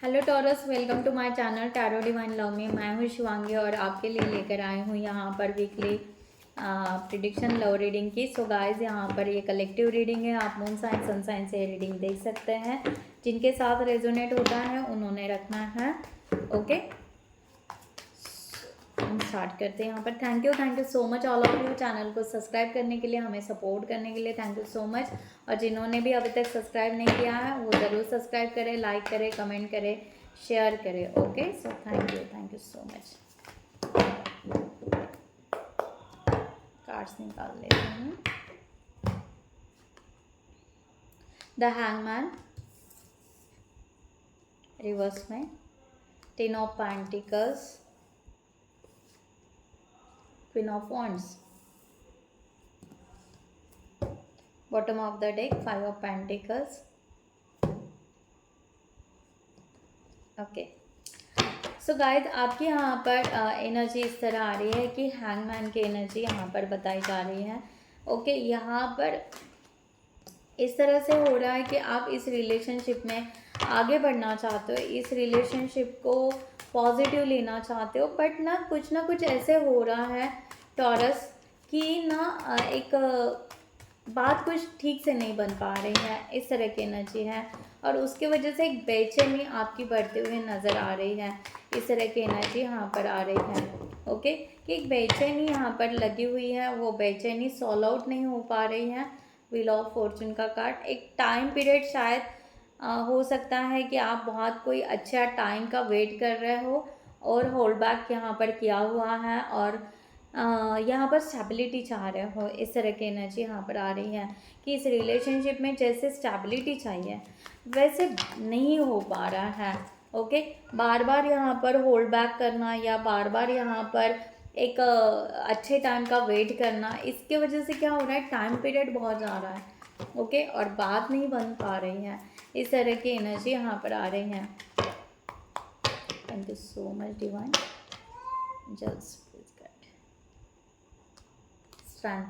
Hello Taurus, welcome to my channel tarot divine love में। मैं हूँ शिवांगी और आपके लिए लेकर आई हूँ यहाँ पर वीकली प्रिडिक्शन लव रीडिंग की। सो गाइस, यहाँ पर ये कलेक्टिव रीडिंग है। आप मून साइन सन साइन से रीडिंग देख सकते हैं। जिनके साथ रेजोनेट होता है उन्होंने रखना है। ओके, हम स्टार्ट करते हैं यहाँ पर। Thank you so much all of you channel को सब्सक्राइब करने के लिए, हमें सपोर्ट करने के लिए। Thank you so much. और जिन्होंने भी अभी तक सब्सक्राइब नहीं किया है वो ज़रूर सब्सक्राइब करें, लाइक करें, कमेंट करें, शेयर करें। Okay, so thank you so much. Cards निकाल लेते हैं। द हैंगमैन रिवर्स में, 10 of pentacles, queen of wands, bottom of the deck, 5 of pentacles. Okay, so guys, आपके यहाँ पर एनर्जी इस तरह आ रही है कि हैंगमैन की एनर्जी यहाँ पर बताई जा रही है। ओके, यहाँ पर इस तरह से हो रहा है कि आप इस रिलेशनशिप में आगे बढ़ना चाहते हो, इस रिलेशनशिप को पॉजिटिव लेना चाहते हो, बट ना कुछ ऐसे हो रहा है टॉरस कि ना एक बात कुछ ठीक से नहीं बन पा रही है। इस तरह की एनर्जी है और उसकी वजह से एक बेचैनी आपकी बढ़ते हुए नज़र आ रही है। इस तरह की एनर्जी यहाँ पर आ रही है। ओके, कि एक बेचैनी यहाँ पर लगी हुई है, वो बेचैनी सॉल्व आउट नहीं हो पा रही है। व्हील ऑफ फॉर्चून का कार्ड, एक टाइम पीरियड शायद हो सकता है कि आप बहुत कोई अच्छा टाइम का वेट कर रहे हो और होल्ड बैक यहाँ पर किया हुआ है और यहाँ पर स्टेबिलिटी चाह रहे हो। इस तरह की एनर्जी यहाँ पर आ रही है कि इस रिलेशनशिप में जैसे स्टेबिलिटी चाहिए वैसे नहीं हो पा रहा है। ओके, बार बार यहाँ पर होल्ड बैक करना या बार बार यहाँ पर एक अच्छे टाइम का वेट करना, इसके वजह से क्या हो रहा है, टाइम पीरियड बहुत जा रहा है। ओके, और बात नहीं बन पा रही है। इस तरह की एनर्जी यहाँ पर आ रही है। Thank you so much divine. Just strength,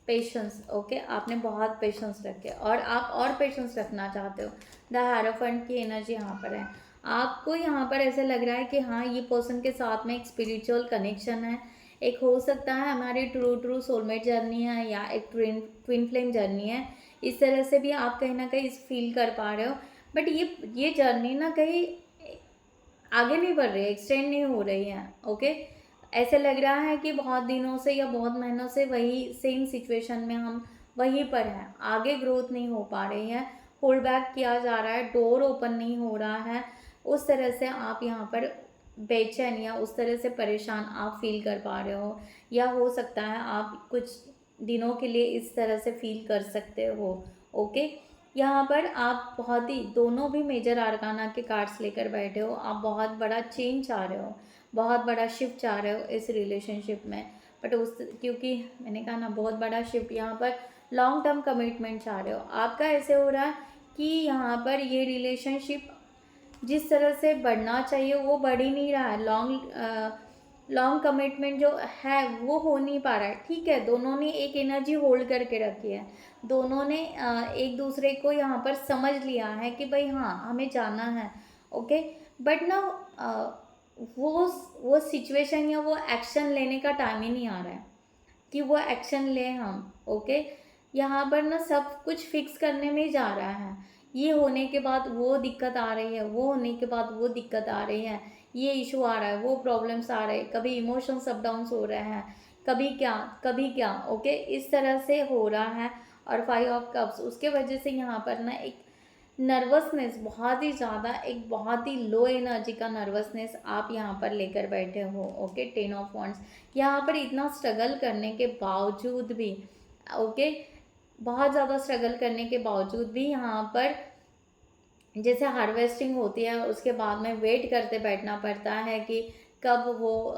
patience. Okay, आपने बहुत पेशेंस रखे और आप और पेशेंस रखना चाहते हो। द हायरोफेंट की एनर्जी यहाँ पर है। आपको यहाँ पर ऐसा लग रहा है कि हाँ, ये पर्सन के साथ में एक स्पिरिचुअल कनेक्शन है। एक हो सकता है हमारी ट्रू सोलमेट जर्नी है या एक ट्विन फ्लेम जर्नी है। इस तरह से भी आप कहीं ना कहीं फील कर पा रहे हो। बट ये जर्नी ना कहीं आगे नहीं बढ़ रही है, एक्सटेंड नहीं हो रही है। ओके, ऐसे लग रहा है कि बहुत दिनों से या बहुत महीनों से वही सेम सिचुएशन में हम वहीं पर हैं, आगे ग्रोथ नहीं हो पा रही है, होल्ड बैक किया जा रहा है, डोर ओपन नहीं हो रहा है। उस तरह से आप यहाँ पर बेचैन या उस तरह से परेशान आप फील कर पा रहे हो, या हो सकता है आप कुछ दिनों के लिए इस तरह से फील कर सकते हो। ओके, यहाँ पर आप बहुत ही दोनों भी मेजर आर्काना के कार्ड्स लेकर बैठे हो। आप बहुत बड़ा चेंज चाह रहे हो, बहुत बड़ा शिफ्ट चाह रहे हो इस रिलेशनशिप में। बट उस क्योंकि मैंने कहा ना, बहुत बड़ा शिफ्ट, यहाँ पर लॉन्ग टर्म कमिटमेंट चाह रहे हो। आपका ऐसे हो रहा है कि यहाँ पर ये रिलेशनशिप जिस तरह से बढ़ना चाहिए वो बढ़ ही नहीं रहा है। लॉन्ग कमिटमेंट जो है वो हो नहीं पा रहा है। ठीक है, दोनों ने एक एनर्जी होल्ड करके रखी है, दोनों ने एक दूसरे को यहाँ पर समझ लिया है कि भाई हाँ, हमें जाना है। ओके, बट ना वो सिचुएशन या वो एक्शन लेने का टाइम ही नहीं आ रहा है कि वो एक्शन ले हम। ओके, यहाँ पर ना सब कुछ फिक्स करने में ही जा रहा है। ये होने के बाद वो दिक्कत आ रही है, वो होने के बाद वो दिक्कत आ रही है, ये इशू आ रहा है, वो प्रॉब्लम्स आ रहे हैं, कभी इमोशंस अप डाउन्स हो रहे हैं, कभी क्या कभी क्या। ओके, इस तरह से हो रहा है। और 5 ऑफ कप्स, उसके वजह से यहाँ पर ना एक नर्वसनेस, बहुत ही ज़्यादा एक बहुत ही लो एनर्जी का नर्वसनेस आप यहाँ पर लेकर बैठे हो। ओके, 10 ऑफ वॉन्ड्स, यहाँ पर इतना स्ट्रगल करने के बावजूद भी, ओके, बहुत ज़्यादा स्ट्रगल करने के बावजूद भी यहाँ पर जैसे हार्वेस्टिंग होती है उसके बाद में वेट करते बैठना पड़ता है कि कब वो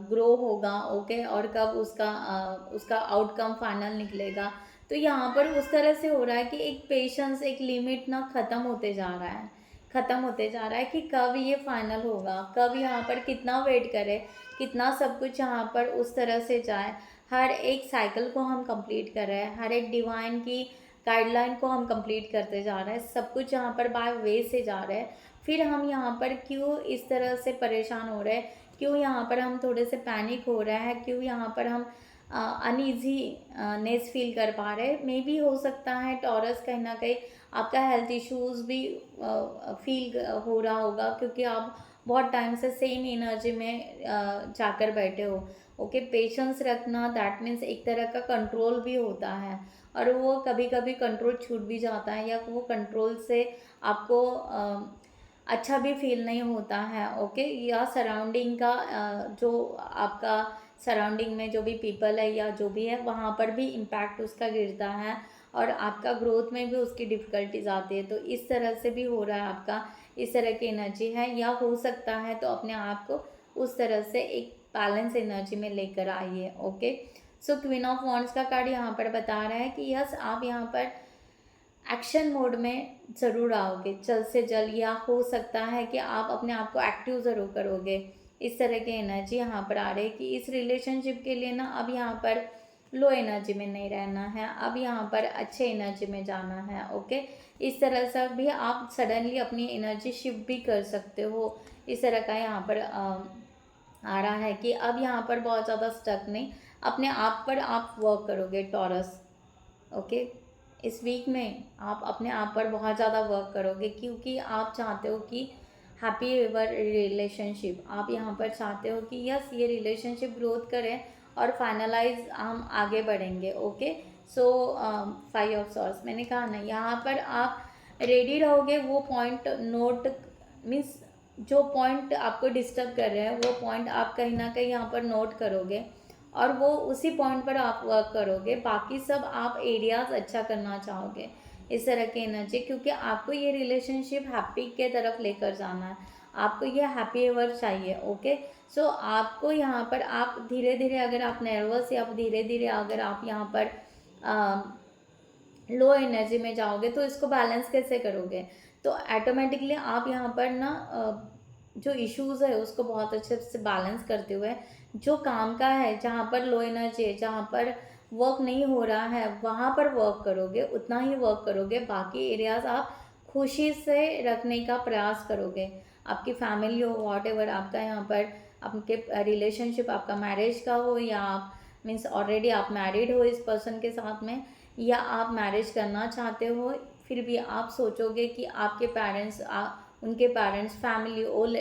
ग्रो होगा। ओके, और कब उसका आउटकम फाइनल निकलेगा। तो यहाँ पर उस तरह से हो रहा है कि एक पेशेंस, एक लिमिट ना ख़त्म होते जा रहा है, ख़त्म होते जा रहा है कि कब ये फाइनल होगा, कब यहाँ पर कितना वेट करें, कितना सब कुछ यहाँ पर उस तरह से जाए। हर एक साइकिल को हम कंप्लीट कर रहे हैं, हर एक डिवाइन की गाइडलाइन को हम कंप्लीट करते जा रहे हैं, सब कुछ यहाँ पर बाय वे से जा रहे हैं। फिर हम यहाँ पर क्यों इस तरह से परेशान हो रहे हैं, क्यों यहाँ पर हम थोड़े से पैनिक हो रहे हैं, क्यों यहाँ पर हम अनईजी नेस फील कर पा रहे हैं। मे बी हो सकता है टॉरस कहीं ना कहीं आपका हेल्थ इश्यूज भी फील हो रहा होगा, क्योंकि आप बहुत टाइम से सेम एनर्जी में जाकर बैठे हो। ओके, पेशेंस रखना दैट मीन्स एक तरह का कंट्रोल भी होता है, और वो कभी कभी कंट्रोल छूट भी जाता है, या वो कंट्रोल से आपको अच्छा भी फील नहीं होता है। ओके, या सराउंडिंग का जो आपका सराउंडिंग में जो भी पीपल है या जो भी है वहाँ पर भी इम्पैक्ट उसका गिरता है, और आपका ग्रोथ में भी उसकी डिफ़िकल्टीज आती है। तो इस तरह से भी हो रहा है आपका, इस तरह की एनर्जी है, या हो सकता है तो अपने आप को उस तरह से एक बैलेंस एनर्जी में लेकर आइए। Okay, so queen of wands का कार्ड यहाँ पर बता रहा है कि यस, आप यहाँ पर एक्शन मोड में ज़रूर आओगे जल्द से जल्द, या हो सकता है कि आप अपने आप को एक्टिव ज़रूर करोगे। इस तरह की एनर्जी यहाँ पर आ रही है कि इस रिलेशनशिप के लिए ना अब यहाँ पर लो एनर्जी में नहीं रहना है, अब यहाँ पर अच्छे एनर्जी में जाना है। ओके, इस तरह से भी आप सडनली अपनी एनर्जी शिफ्ट भी कर सकते हो। इस तरह का यहाँ पर आ रहा है कि अब यहाँ पर बहुत ज़्यादा स्टक नहीं, अपने आप पर आप वर्क करोगे टॉरस। ओके, इस वीक में आप अपने आप पर बहुत ज़्यादा वर्क करोगे, क्योंकि आप चाहते हो कि हैप्पी एवर रिलेशनशिप, आप यहाँ पर चाहते हो कि यस ये रिलेशनशिप ग्रोथ करें और फाइनलाइज हम आगे बढ़ेंगे। ओके, सो 5 ऑफ सॉर्ड्स मैंने कहा ना, यहाँ पर आप रेडी रहोगे वो पॉइंट नोट मीन्स जो पॉइंट आपको डिस्टर्ब कर रहे हैं वो पॉइंट आप कहीं ना कहीं यहाँ पर नोट करोगे, और वो उसी पॉइंट पर आप वर्क करोगे। बाकी सब आप एरियाज अच्छा करना चाहोगे, इस तरह की एनर्जी, क्योंकि आपको ये रिलेशनशिप हैप्पी के तरफ लेकर जाना है, आपको ये हैप्पी एवर चाहिए। ओके, सो आपको यहाँ पर आप धीरे धीरे अगर आप नर्वस या धीरे धीरे अगर आप यहाँ पर लो एनर्जी में जाओगे तो इसको बैलेंस कैसे करोगे। तो ऑटोमेटिकली आप यहाँ पर ना जो इश्यूज़ है उसको बहुत अच्छे से बैलेंस करते हुए, जो काम का है जहाँ पर लो एनर्जी है, जहाँ पर वर्क नहीं हो रहा है वहाँ पर वर्क करोगे, उतना ही वर्क करोगे। बाकी एरियाज आप खुशी से रखने का प्रयास करोगे। आपकी फैमिली हो, वॉट एवर आपका यहाँ पर आपके रिलेशनशिप आपका मैरिज का हो, या आप मीन्स ऑलरेडी आप मैरिड हो इस पर्सन के साथ में, या आप मैरिज करना चाहते हो, फिर भी आप सोचोगे कि आपके पेरेंट्स उनके पेरेंट्स फैमिली ऑल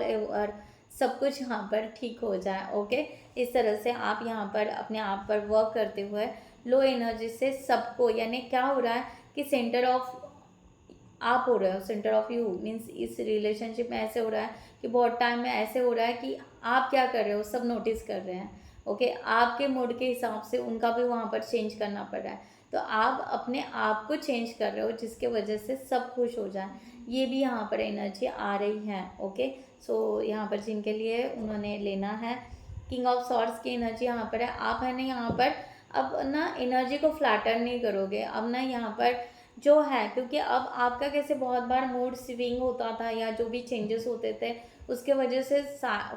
ओवर सब कुछ यहाँ पर ठीक हो जाए। ओके, इस तरह से आप यहाँ पर अपने आप पर वर्क करते हुए लो एनर्जी से सबको, यानी क्या हो रहा है कि सेंटर ऑफ आप हो रहे हो, सेंटर ऑफ यू मीन्स इस रिलेशनशिप में ऐसे हो रहा है कि बहुत टाइम में ऐसे हो रहा है कि आप क्या कर रहे हो सब नोटिस कर रहे हैं। ओके, आपके मूड के हिसाब से उनका भी वहाँ पर चेंज करना पड़ रहा है, तो आप अपने आप को चेंज कर रहे हो जिसके वजह से सब खुश हो जाए। ये भी यहाँ पर एनर्जी आ रही है। ओके, सो यहाँ पर जिनके लिए उन्होंने लेना है किंग ऑफ सॉर्ड्स की एनर्जी यहाँ पर है। आप है ना यहाँ पर अब ना एनर्जी को फ्लैटर नहीं करोगे, अब ना यहाँ पर जो है, क्योंकि अब आपका कैसे बहुत बार मूड स्विंग होता था या जो भी चेंजेस होते थे उसके वजह से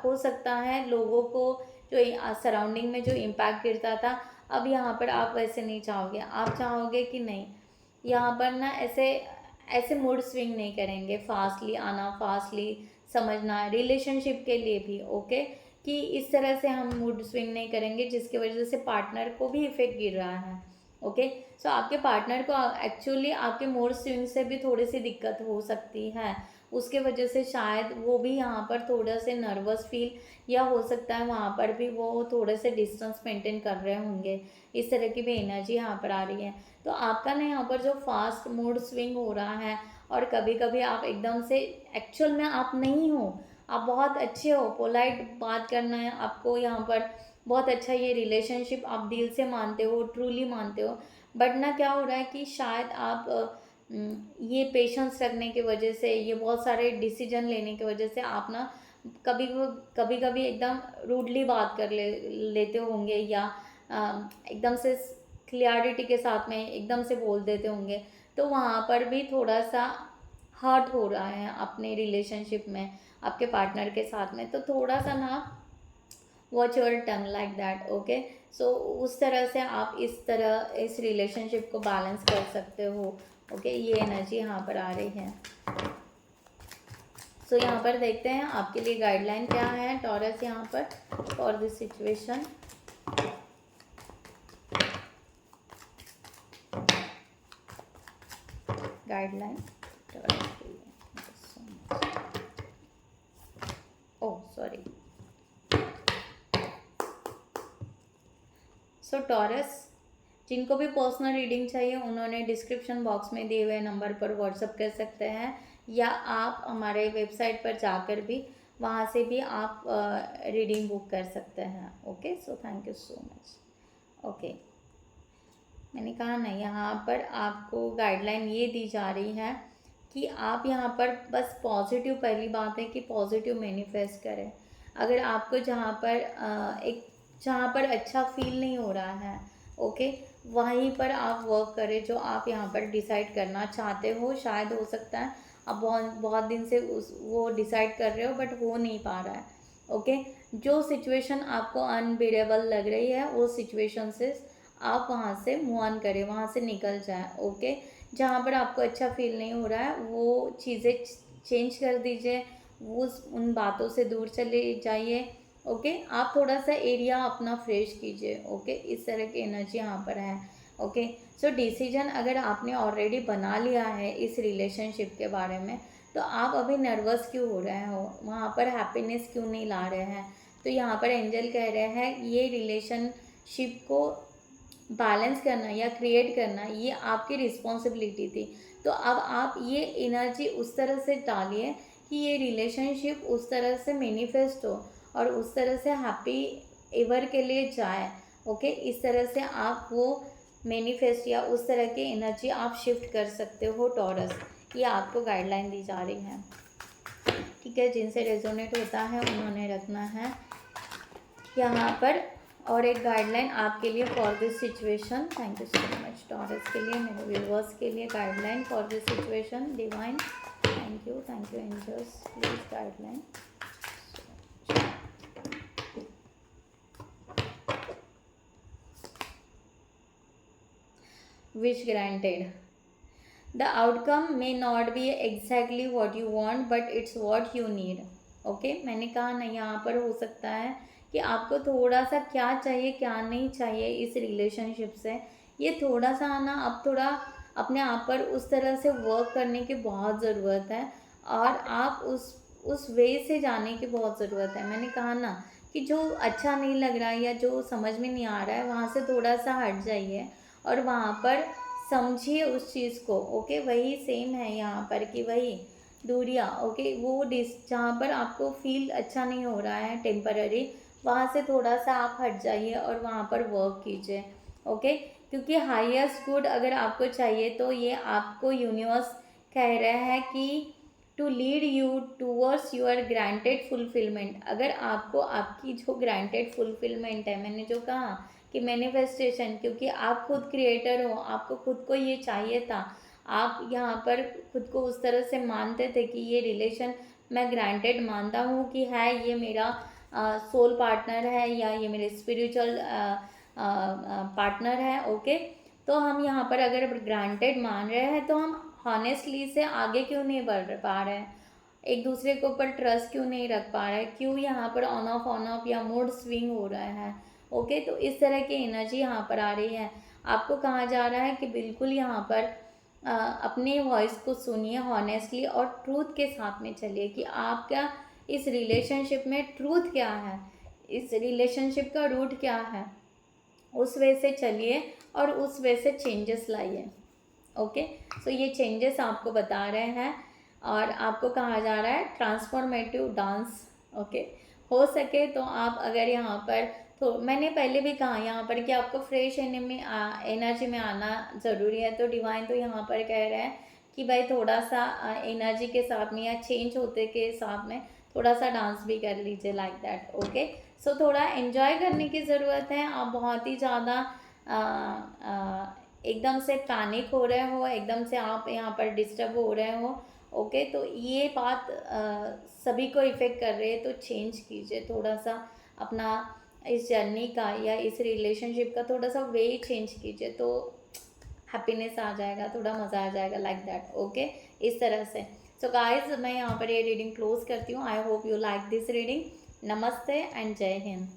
हो सकता है लोगों को जो सराउंडिंग में जो इम्पैक्ट गिरता था, अब यहाँ पर आप वैसे नहीं चाहोगे। आप चाहोगे कि नहीं यहाँ पर ना ऐसे ऐसे मूड स्विंग नहीं करेंगे, फास्टली आना फास्टली समझना रिलेशनशिप के लिए भी। ओके, कि इस तरह से हम मूड स्विंग नहीं करेंगे जिसकी वजह से पार्टनर को भी इफेक्ट गिर रहा है। ओके, सो आपके पार्टनर को एक्चुअली आपके मूड स्विंग से भी थोड़ी सी दिक्कत हो सकती है, उसके वजह से शायद वो भी यहाँ पर थोड़ा से नर्वस फील, या हो सकता है वहाँ पर भी वो थोड़े से डिस्टेंस मेंटेन कर रहे होंगे। इस तरह की भी एनर्जी यहाँ पर आ रही है। तो आपका ना यहाँ पर जो फास्ट मूड स्विंग हो रहा है, और कभी कभी आप एकदम से एक्चुअल में आप नहीं हो, आप बहुत अच्छे हो, पोलाइट बात करना है आपको यहाँ पर बहुत अच्छा, ये रिलेशनशिप आप दिल से मानते हो, ट्रूली मानते हो, बट ना क्या हो रहा है कि शायद आप ये पेशेंस रखने की वजह से, ये बहुत सारे डिसीजन लेने की वजह से आप ना कभी कभी कभी एकदम रूडली बात कर लेते होंगे, या एकदम से क्लियरिटी के साथ में एकदम से बोल देते होंगे। तो वहाँ पर भी थोड़ा सा हर्ट हो रहा है अपने रिलेशनशिप में आपके पार्टनर के साथ में, तो थोड़ा सा ना watch your tongue like that. Okay, so उस तरह से आप इस तरह इस रिलेशनशिप को बैलेंस कर सकते हो। ओके, ये एनर्जी यहाँ पर आ रही है। सो यहाँ पर देखते हैं आपके लिए गाइडलाइन क्या है टॉरस यहाँ पर for this situation. Guideline taurus के लिए। Oh sorry. सो टॉरस, जिनको भी पर्सनल रीडिंग चाहिए उन्होंने डिस्क्रिप्शन बॉक्स में दिए हुए नंबर पर व्हाट्सअप कर सकते हैं, या आप हमारे वेबसाइट पर जाकर भी वहाँ से भी आप रीडिंग बुक कर सकते हैं। Okay, so thank you so much. Okay, मैंने कहा ना यहाँ पर आपको गाइडलाइन ये दी जा रही है कि आप यहाँ पर बस पॉजिटिव, पहली बात है कि पॉजिटिव मैनिफेस्ट करें। अगर आपको जहाँ पर जहाँ पर अच्छा फील नहीं हो रहा है, ओके, वहीं पर आप वर्क करें जो आप यहाँ पर डिसाइड करना चाहते हो। शायद हो सकता है आप बहुत बहुत दिन से वो डिसाइड कर रहे हो बट हो नहीं पा रहा है। ओके, जो सिचुएशन आपको अनबियरेबल लग रही है वो सिचुएशन से आप वहाँ से मूव ऑन करें, वहाँ से निकल जाए। ओके, जहाँ पर आपको अच्छा फील नहीं हो रहा है वो चीज़ें चेंज कर दीजिए, वो उन बातों से दूर चले जाइए। ओके, आप थोड़ा सा एरिया अपना फ्रेश कीजिए। ओके, इस तरह की एनर्जी यहाँ पर है। ओके, सो डिसीजन अगर आपने ऑलरेडी बना लिया है इस रिलेशनशिप के बारे में, तो आप अभी नर्वस क्यों हो रहे हो, वहाँ पर हैप्पीनेस क्यों नहीं ला रहे हैं? तो यहाँ पर एंजल कह रहे हैं ये रिलेशनशिप को बैलेंस करना या क्रिएट करना ये आपकी रिस्पॉन्सिबिलिटी थी। तो अब आप ये एनर्जी उस तरह से डालिए कि ये रिलेशनशिप उस तरह से मैनिफेस्ट हो और उस तरह से हैप्पी एवर के लिए जाए। ओके, इस तरह से आप वो मैनिफेस्ट या उस तरह की एनर्जी आप शिफ्ट कर सकते हो टॉरस। ये आपको गाइडलाइन दी जा रही है। ठीक है, जिनसे रेजोनेट होता है उन्होंने रखना है यहाँ पर। और एक गाइडलाइन आपके लिए for this situation. Thank you so much Taurus के लिए, मेरे व्यूअर्स के लिए guideline for this situation divine. Thank you angels, please guideline. Wish granted. The outcome may not be exactly what you want, but it's what you need. Okay? मैंने कहा ना यहाँ पर हो सकता है कि आपको थोड़ा सा क्या चाहिए क्या नहीं चाहिए इस रिलेशनशिप से, ये थोड़ा सा ना अब थोड़ा अपने आप पर उस तरह से वर्क करने की बहुत ज़रूरत है, और आप उस वे से जाने की बहुत ज़रूरत है। मैंने कहा ना कि जो अच्छा नहीं लग रहा है या जो समझ में नहीं आ रहा है वहाँ से थोड़ा सा हट जाइए और वहाँ पर समझिए उस चीज़ को। ओके, वही सेम है यहाँ पर कि वही दूरियाँ। ओके, वो जहाँ पर आपको फील अच्छा नहीं हो रहा है टेम्पररी, वहाँ से थोड़ा सा आप हट जाइए और वहाँ पर वर्क कीजिए। ओके, क्योंकि हाईएस्ट गुड अगर आपको चाहिए तो ये आपको यूनिवर्स कह रहा है कि to lead you towards your granted fulfilment. अगर आपको आपकी जो ग्रांटेड फुलफिलमेंट है, मैंने जो कहा कि मैनिफेस्टेशन, क्योंकि आप खुद क्रिएटर हो, आपको खुद को ये चाहिए था, आप यहाँ पर खुद को उस तरह से मानते थे कि ये रिलेशन मैं ग्रांटेड मानता हूँ कि है ये मेरा सोल पार्टनर है या ये मेरे स्पिरिचुअल पार्टनर है। ओके, तो हम यहाँ पर अगर ग्रांटेड मान रहे हैं तो हम हॉनेस्टली से आगे क्यों नहीं बढ़ पा रहे हैं, एक दूसरे के ऊपर ट्रस्ट क्यों नहीं रख पा रहे हैं, क्यों यहाँ पर ऑन ऑफ या मूड स्विंग हो रहा है। ओके, तो इस तरह की एनर्जी यहाँ पर आ रही है। आपको कहा जा रहा है कि बिल्कुल यहाँ पर अपने वॉइस को सुनिए हॉनेस्टली और ट्रूथ के साथ में चलिए कि आपका इस रिलेशनशिप में ट्रूथ क्या है, इस रिलेशनशिप का रूट क्या है, उस वे से चलिए और उस वे से चेंजेस लाइए। ओके, सो ये चेंजेस आपको बता रहे हैं और आपको कहा जा रहा है ट्रांसफॉर्मेटिव डांस। ओके, हो सके तो आप अगर यहाँ पर, तो मैंने पहले भी कहा यहाँ पर कि आपको फ्रेश एनर्जी में आना ज़रूरी है। तो डिवाइन तो यहाँ पर कह रहे हैं कि भाई थोड़ा सा एनर्जी के साथ में या चेंज होते के साथ में थोड़ा सा डांस भी कर लीजिए, लाइक दैट। ओके, सो थोड़ा एंजॉय करने की ज़रूरत है। आप बहुत ही ज़्यादा एकदम से पैनिक हो रहे हो, एकदम से आप यहाँ पर डिस्टर्ब हो रहे हो। ओके, तो ये बात सभी को इफ़ेक्ट कर रही है, तो चेंज कीजिए थोड़ा सा अपना इस जर्नी का या इस रिलेशनशिप का थोड़ा सा वे चेंज कीजिए, तो हैप्पीनेस आ जाएगा, थोड़ा मज़ा आ जाएगा, लाइक दैट। ओके, इस तरह से सो गाइज मैं यहाँ पर ये रीडिंग क्लोज करती हूँ। I hope you like this reading. नमस्ते एंड जय हिंद।